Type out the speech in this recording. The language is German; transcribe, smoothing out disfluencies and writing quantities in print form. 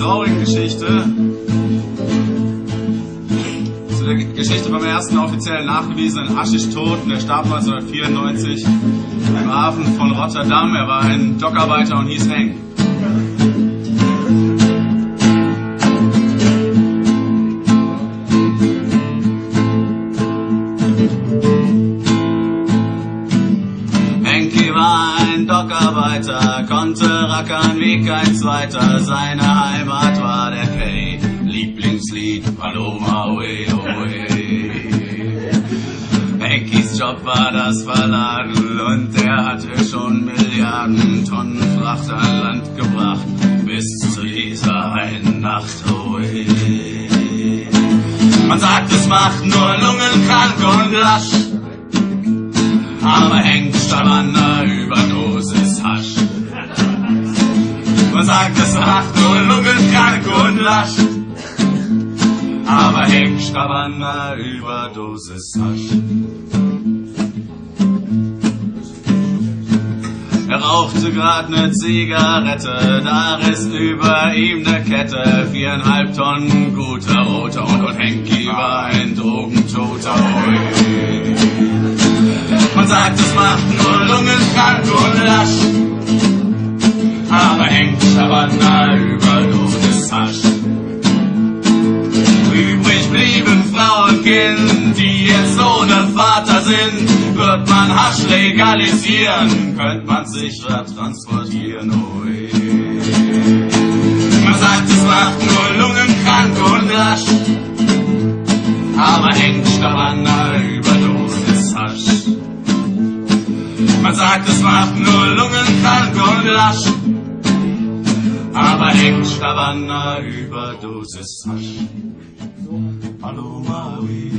traurigen Geschichte. Zu der Geschichte vom ersten offiziell nachgewiesenen Haschisch-Toten. Der starb 1994 im Hafen von Rotterdam. Er war ein Dockarbeiter und hieß Henk. Henki war ein Dockarbeiter, konnte rackern wie kein Zweiter. Seine Heimat war der Quai, Lieblingslied Paloma Oe Oe. Henkis Job war das Verladen und er hatte schon Milliarden Tonnen Fracht an Land gebracht, bis zu dieser einen Nacht. Oe. Man sagt, es macht nur lungenkrank und lasch, aber Henk starb an einer Überdosis Hasch. Man sagt, es macht nur lungenkrank und lasch, aber Henk starb an einer Überdosis Hasch. Er rauchte grad ne Zigarette, da riss über ihm ne Kette, 4,5 Tonnen guter Roter und Henki war ein Drogentoter. Man sagt, es macht nur lungenkrank und lasch, aber Henk starb an einer Überdosis Hasch. Übrig blieben Frau und Kind, die jetzt ohne Vater sind. Wird man Hasch legalisieren, könnte man sicher transportieren. Ui. Man sagt, es macht nur lungenkrank und lasch, aber Henk starb an einer Überdosis Hasch. Man sagt, es macht nur lungenkrank und lasch, aber Henk starb an einer Überdosis Hasch. Hallo Maui.